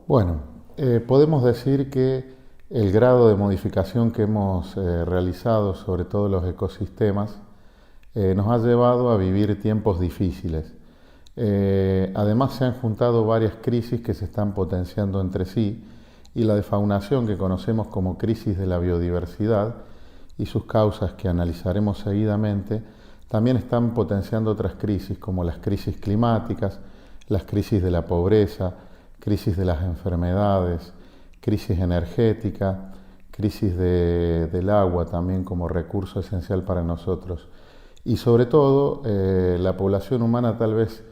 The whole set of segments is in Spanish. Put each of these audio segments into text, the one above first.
Bueno, podemos decir que el grado de modificación que hemos realizado sobre todo los ecosistemas nos ha llevado a vivir tiempos difíciles. Además se han juntado varias crisis que se están potenciando entre sí y la defaunación que conocemos como crisis de la biodiversidad y sus causas que analizaremos seguidamente también están potenciando otras crisis como las crisis climáticas, las crisis de la pobreza, crisis de las enfermedades, crisis energética, crisis del agua también como recurso esencial para nosotros. Y sobre todo, la población humana tal vez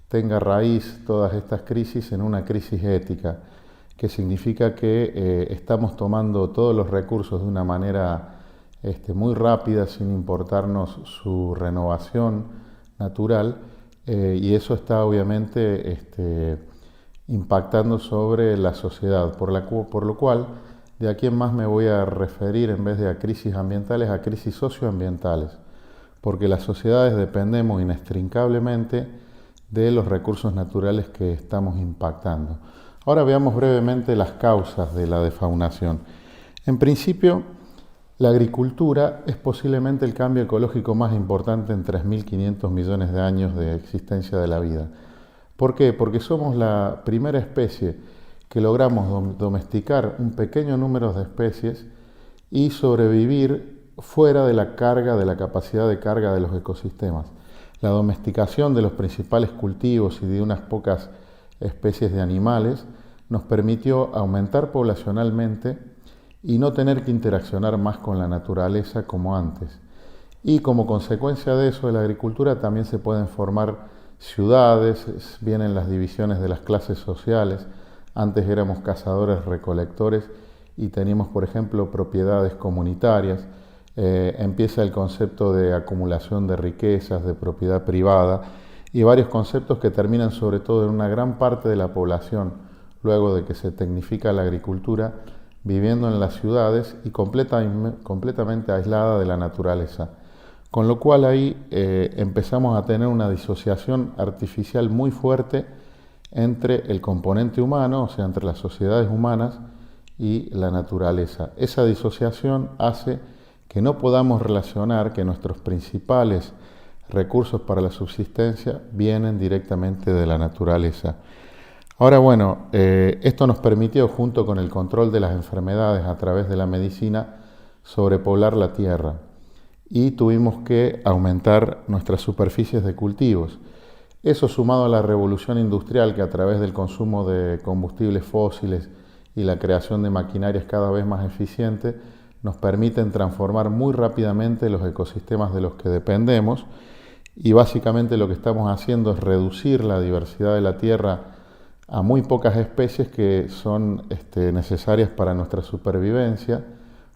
tenga raíz todas estas crisis en una crisis ética, que significa que estamos tomando todos los recursos de una manera muy rápida, sin importarnos su renovación natural, y eso está obviamente impactando sobre la sociedad, por lo cual de aquí en más me voy a referir en vez de a crisis ambientales, a crisis socioambientales, porque las sociedades dependemos inextricablemente de los recursos naturales que estamos impactando. Ahora veamos brevemente las causas de la defaunación. En principio, la agricultura es posiblemente el cambio ecológico más importante en 3.500 millones de años de existencia de la vida. ¿Por qué? Porque somos la primera especie que logramos domesticar un pequeño número de especies y sobrevivir fuera de la carga, de la capacidad de carga de los ecosistemas. La domesticación de los principales cultivos y de unas pocas especies de animales nos permitió aumentar poblacionalmente y no tener que interaccionar más con la naturaleza como antes. Y como consecuencia de eso, de la agricultura también se pueden formar ciudades, vienen las divisiones de las clases sociales. Antes éramos cazadores-recolectores y teníamos, por ejemplo, propiedades comunitarias. Empieza el concepto de acumulación de riquezas, de propiedad privada y varios conceptos que terminan sobre todo en una gran parte de la población, luego de que se tecnifica la agricultura, viviendo en las ciudades y completamente aislada de la naturaleza. Con lo cual ahí empezamos a tener una disociación artificial muy fuerte entre el componente humano, o sea, entre las sociedades humanas y la naturaleza. Esa disociación hace que no podamos relacionar que nuestros principales recursos para la subsistencia vienen directamente de la naturaleza. Ahora bueno, esto nos permitió, junto con el control de las enfermedades a través de la medicina, sobrepoblar la tierra y tuvimos que aumentar nuestras superficies de cultivos. Eso sumado a la revolución industrial que a través del consumo de combustibles fósiles y la creación de maquinarias cada vez más eficientes nos permiten transformar muy rápidamente los ecosistemas de los que dependemos y básicamente lo que estamos haciendo es reducir la diversidad de la tierra a muy pocas especies que son necesarias para nuestra supervivencia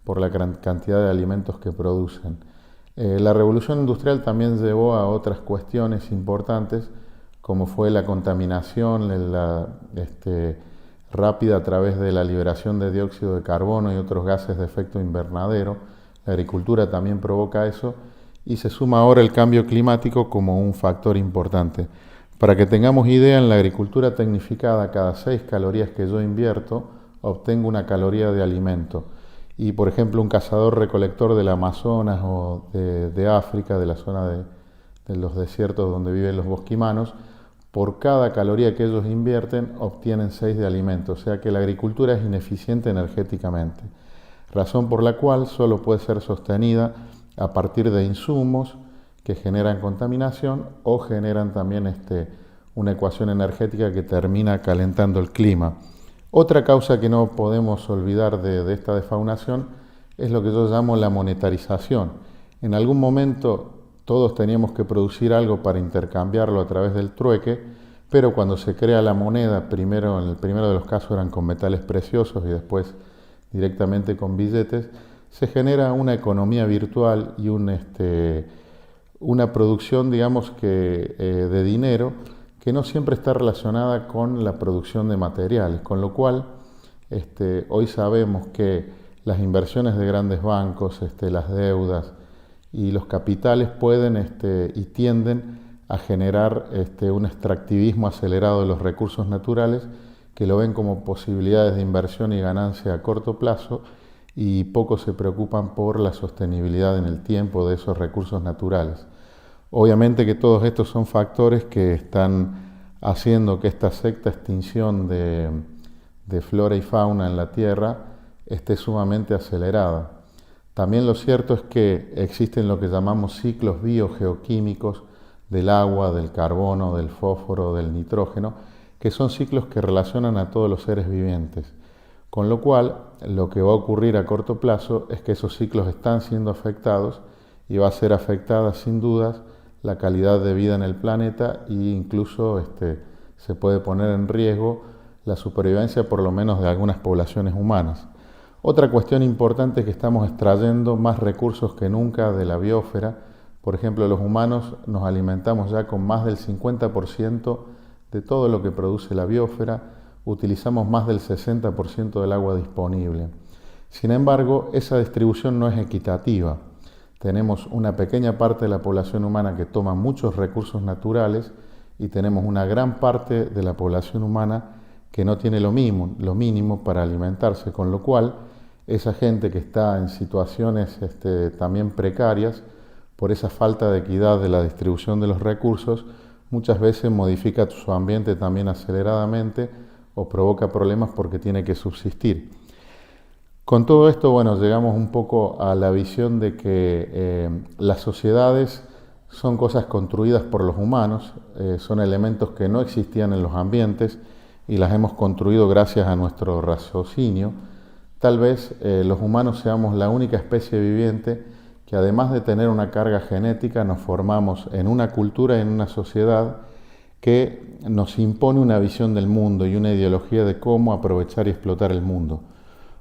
por la gran cantidad de alimentos que producen. La revolución industrial también llevó a otras cuestiones importantes, como fue la contaminación rápida a través de la liberación de dióxido de carbono y otros gases de efecto invernadero. La agricultura también provoca eso y se suma ahora el cambio climático como un factor importante. Para que tengamos idea, en la agricultura tecnificada, cada 6 calorías que yo invierto, obtengo una caloría de alimento. Y, por ejemplo, un cazador-recolector del Amazonas o de África, de la zona de los desiertos donde viven los bosquimanos, por cada caloría que ellos invierten, obtienen 6 de alimento. O sea que la agricultura es ineficiente energéticamente. Razón por la cual solo puede ser sostenida a partir de insumos que generan contaminación o generan también una ecuación energética que termina calentando el clima. Otra causa que no podemos olvidar de esta defaunación es lo que yo llamo la monetarización. En algún momento todos teníamos que producir algo para intercambiarlo a través del trueque, pero cuando se crea la moneda, primero en el primero de los casos eran con metales preciosos y después directamente con billetes, se genera una economía virtual y una producción, digamos que de dinero que no siempre está relacionada con la producción de materiales, con lo cual hoy sabemos que las inversiones de grandes bancos, las deudas y los capitales pueden y tienden a generar un extractivismo acelerado de los recursos naturales que lo ven como posibilidades de inversión y ganancia a corto plazo y poco se preocupan por la sostenibilidad en el tiempo de esos recursos naturales. Obviamente que todos estos son factores que están haciendo que esta sexta extinción de flora y fauna en la Tierra esté sumamente acelerada. También lo cierto es que existen lo que llamamos ciclos biogeoquímicos del agua, del carbono, del fósforo, del nitrógeno, que son ciclos que relacionan a todos los seres vivientes. Con lo cual, lo que va a ocurrir a corto plazo es que esos ciclos están siendo afectados y va a ser afectada sin dudas la calidad de vida en el planeta e incluso se puede poner en riesgo la supervivencia por lo menos de algunas poblaciones humanas. Otra cuestión importante es que estamos extrayendo más recursos que nunca de la biosfera. Por ejemplo, los humanos nos alimentamos ya con más del 50% de todo lo que produce la biosfera, utilizamos más del 60% del agua disponible. Sin embargo, esa distribución no es equitativa. Tenemos una pequeña parte de la población humana que toma muchos recursos naturales y tenemos una gran parte de la población humana que no tiene lo mínimo para alimentarse, con lo cual esa gente que está en situaciones también precarias, por esa falta de equidad de la distribución de los recursos, muchas veces modifica su ambiente también aceleradamente o provoca problemas porque tiene que subsistir. Con todo esto, bueno, llegamos un poco a la visión de que las sociedades son cosas construidas por los humanos, son elementos que no existían en los ambientes y las hemos construido gracias a nuestro raciocinio. Tal vez los humanos seamos la única especie viviente que además de tener una carga genética nos formamos en una cultura y en una sociedad que nos impone una visión del mundo y una ideología de cómo aprovechar y explotar el mundo.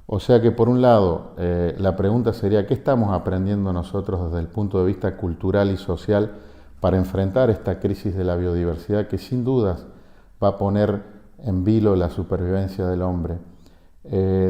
O sea que por un lado la pregunta sería ¿qué estamos aprendiendo nosotros desde el punto de vista cultural y social para enfrentar esta crisis de la biodiversidad que sin dudas va a poner en vilo la supervivencia del hombre?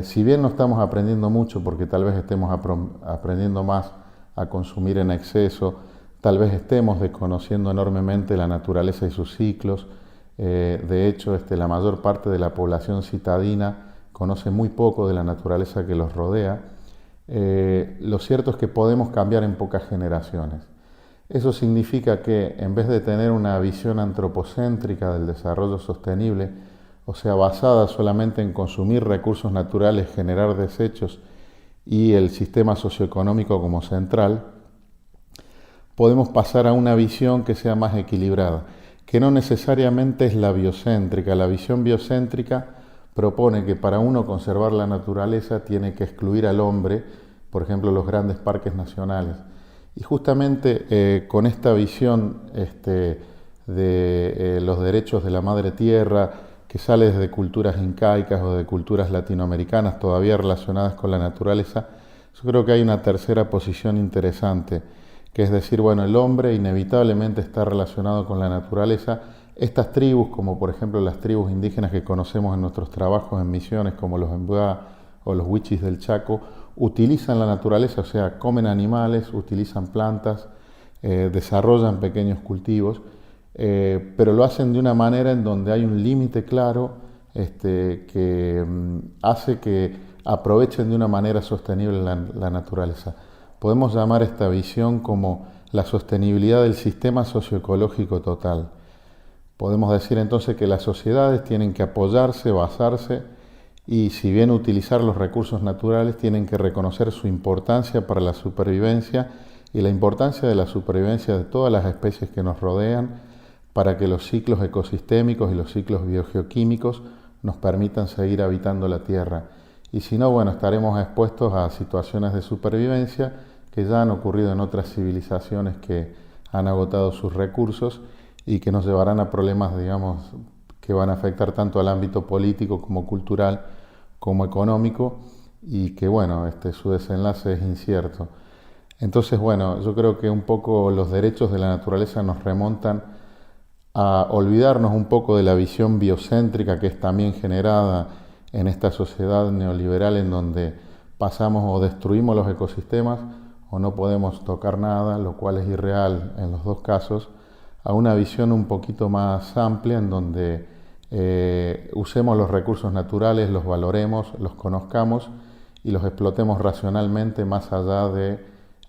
Si bien no estamos aprendiendo mucho porque tal vez estemos aprendiendo más a consumir en exceso, tal vez estemos desconociendo enormemente la naturaleza y sus ciclos. De hecho, la mayor parte de la población citadina conoce muy poco de la naturaleza que los rodea. Lo cierto es que podemos cambiar en pocas generaciones. Eso significa que en vez de tener una visión antropocéntrica del desarrollo sostenible, o sea, basada solamente en consumir recursos naturales, generar desechos y el sistema socioeconómico como central, podemos pasar a una visión que sea más equilibrada, que no necesariamente es la biocéntrica. La visión biocéntrica propone que para uno conservar la naturaleza tiene que excluir al hombre, por ejemplo, los grandes parques nacionales. Y justamente con esta visión de los derechos de la madre tierra, que sale desde culturas incaicas o de culturas latinoamericanas todavía relacionadas con la naturaleza, yo creo que hay una tercera posición interesante, que es decir, bueno, el hombre inevitablemente está relacionado con la naturaleza. Estas tribus, como por ejemplo las tribus indígenas que conocemos en nuestros trabajos en misiones, como los Embuá o los Huichis del Chaco, utilizan la naturaleza, o sea, comen animales, utilizan plantas, desarrollan pequeños cultivos, pero lo hacen de una manera en donde hay un límite claro que hace que aprovechen de una manera sostenible la naturaleza. Podemos llamar esta visión como la sostenibilidad del sistema socioecológico total. Podemos decir entonces que las sociedades tienen que apoyarse, basarse y si bien utilizar los recursos naturales, tienen que reconocer su importancia para la supervivencia y la importancia de la supervivencia de todas las especies que nos rodean para que los ciclos ecosistémicos y los ciclos biogeoquímicos nos permitan seguir habitando la Tierra. Y si no, bueno, estaremos expuestos a situaciones de supervivencia que ya han ocurrido en otras civilizaciones que han agotado sus recursos y que nos llevarán a problemas, digamos, que van a afectar tanto al ámbito político como cultural como económico y que, bueno, su desenlace es incierto. Entonces, bueno, yo creo que un poco los derechos de la naturaleza nos remontan a olvidarnos un poco de la visión biocéntrica que es también generada en esta sociedad neoliberal en donde pasamos o destruimos los ecosistemas o no podemos tocar nada, lo cual es irreal en los dos casos, a una visión un poquito más amplia en donde Usemos los recursos naturales, los valoremos, los conozcamos y los explotemos racionalmente más allá de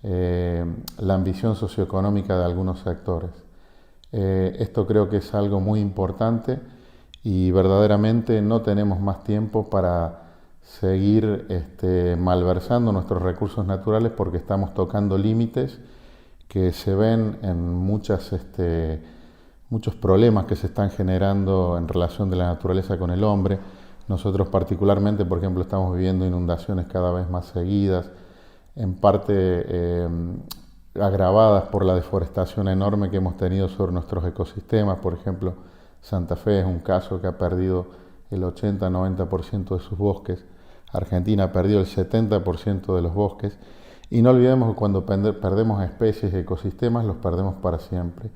la ambición socioeconómica de algunos sectores. Esto creo que es algo muy importante y verdaderamente no tenemos más tiempo para seguir malversando nuestros recursos naturales porque estamos tocando límites que se ven en muchos problemas que se están generando en relación de la naturaleza con el hombre. Nosotros particularmente, por ejemplo, estamos viviendo inundaciones cada vez más seguidas, en parte agravadas por la deforestación enorme que hemos tenido sobre nuestros ecosistemas. Por ejemplo, Santa Fe es un caso que ha perdido el 80-90% de sus bosques. Argentina ha perdido el 70% de los bosques. Y no olvidemos que cuando perdemos especies y ecosistemas, los perdemos para siempre.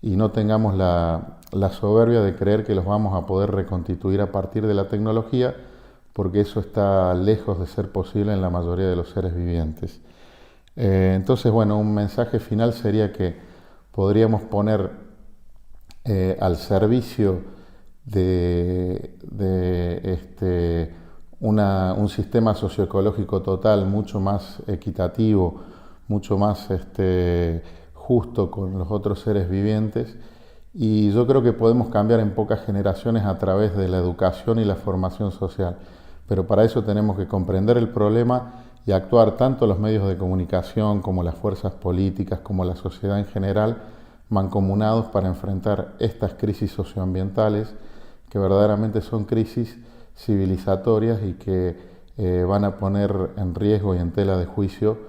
Y no tengamos la soberbia de creer que los vamos a poder reconstituir a partir de la tecnología, porque eso está lejos de ser posible en la mayoría de los seres vivientes. Entonces, bueno, un mensaje final sería que podríamos poner al servicio de un sistema socioecológico total mucho más equitativo, mucho más justo con los otros seres vivientes, y yo creo que podemos cambiar en pocas generaciones a través de la educación y la formación social, pero para eso tenemos que comprender el problema y actuar tanto los medios de comunicación como las fuerzas políticas como la sociedad en general mancomunados para enfrentar estas crisis socioambientales que verdaderamente son crisis civilizatorias y que van a poner en riesgo y en tela de juicio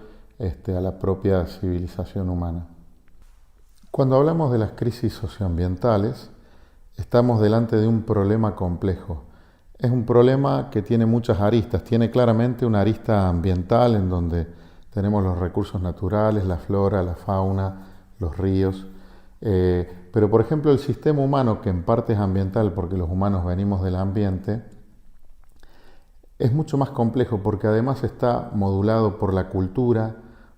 a la propia civilización humana. Cuando hablamos de las crisis socioambientales, estamos delante de un problema complejo. Es un problema que tiene muchas aristas. Tiene claramente una arista ambiental en donde tenemos los recursos naturales, la flora, la fauna, los ríos. Pero, por ejemplo, el sistema humano, que en parte es ambiental porque los humanos venimos del ambiente, es mucho más complejo porque además está modulado por la cultura,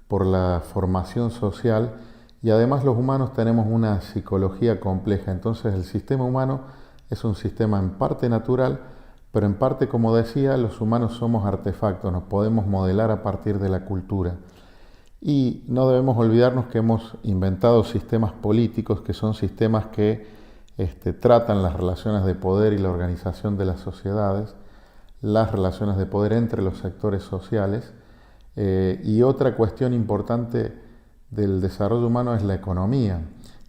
por la formación social y además los humanos tenemos una psicología compleja. Entonces el sistema humano es un sistema en parte natural, pero en parte, como decía, los humanos somos artefactos, nos podemos modelar a partir de la cultura. Y no debemos olvidarnos que hemos inventado sistemas políticos que son sistemas que tratan las relaciones de poder y la organización de las sociedades, las relaciones de poder entre los sectores sociales. Y otra cuestión importante del desarrollo humano es la economía,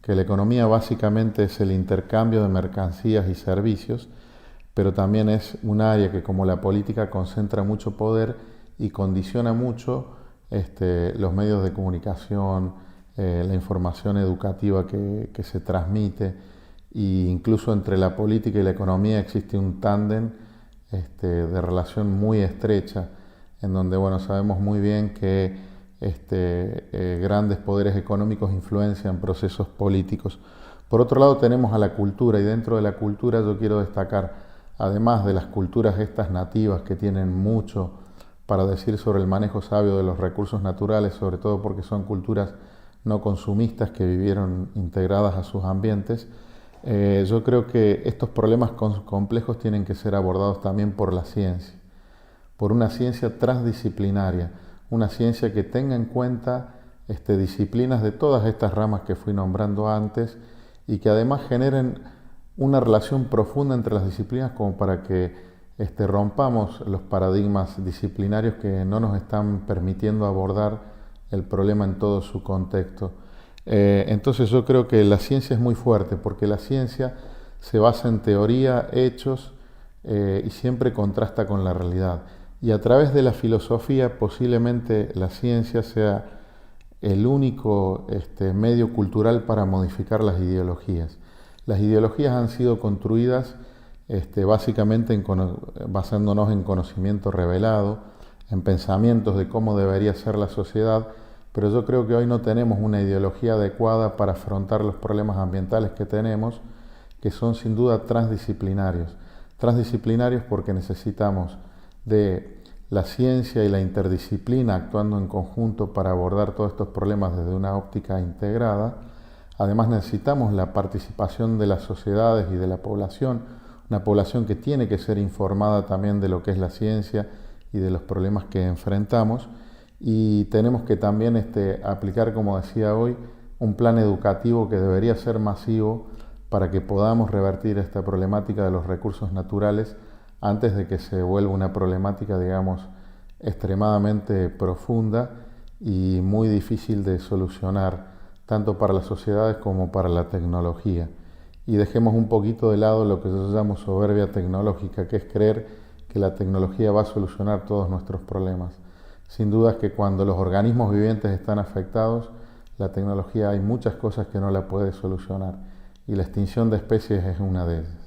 que la economía básicamente es el intercambio de mercancías y servicios, pero también es un área que, como la política, concentra mucho poder y condiciona mucho los medios de comunicación, la información educativa que se transmite, e incluso entre la política y la economía existe un tándem de relación muy estrecha, en donde sabemos muy bien que grandes poderes económicos influencian procesos políticos. Por otro lado tenemos a la cultura, y dentro de la cultura yo quiero destacar, además de las culturas estas nativas que tienen mucho para decir sobre el manejo sabio de los recursos naturales, sobre todo porque son culturas no consumistas que vivieron integradas a sus ambientes, yo creo que estos problemas complejos tienen que ser abordados también por la ciencia, por una ciencia transdisciplinaria, una ciencia que tenga en cuenta disciplinas de todas estas ramas que fui nombrando antes y que además generen una relación profunda entre las disciplinas como para que rompamos los paradigmas disciplinarios que no nos están permitiendo abordar el problema en todo su contexto. Entonces yo creo que la ciencia es muy fuerte porque la ciencia se basa en teoría, hechos y siempre contrasta con la realidad. Y a través de la filosofía posiblemente la ciencia sea el único medio cultural para modificar las ideologías. Las ideologías han sido construidas básicamente basándonos en conocimiento revelado, en pensamientos de cómo debería ser la sociedad, pero yo creo que hoy no tenemos una ideología adecuada para afrontar los problemas ambientales que tenemos, que son sin duda transdisciplinarios. Transdisciplinarios porque necesitamos de la ciencia y la interdisciplina actuando en conjunto para abordar todos estos problemas desde una óptica integrada. Además necesitamos la participación de las sociedades y de la población, una población que tiene que ser informada también de lo que es la ciencia y de los problemas que enfrentamos, y tenemos que también aplicar, como decía hoy, un plan educativo que debería ser masivo para que podamos revertir esta problemática de los recursos naturales antes de que se vuelva una problemática, digamos, extremadamente profunda y muy difícil de solucionar, tanto para las sociedades como para la tecnología. Y dejemos un poquito de lado lo que yo llamo soberbia tecnológica, que es creer que la tecnología va a solucionar todos nuestros problemas. Sin duda es que cuando los organismos vivientes están afectados, la tecnología hay muchas cosas que no la puede solucionar, y la extinción de especies es una de ellas.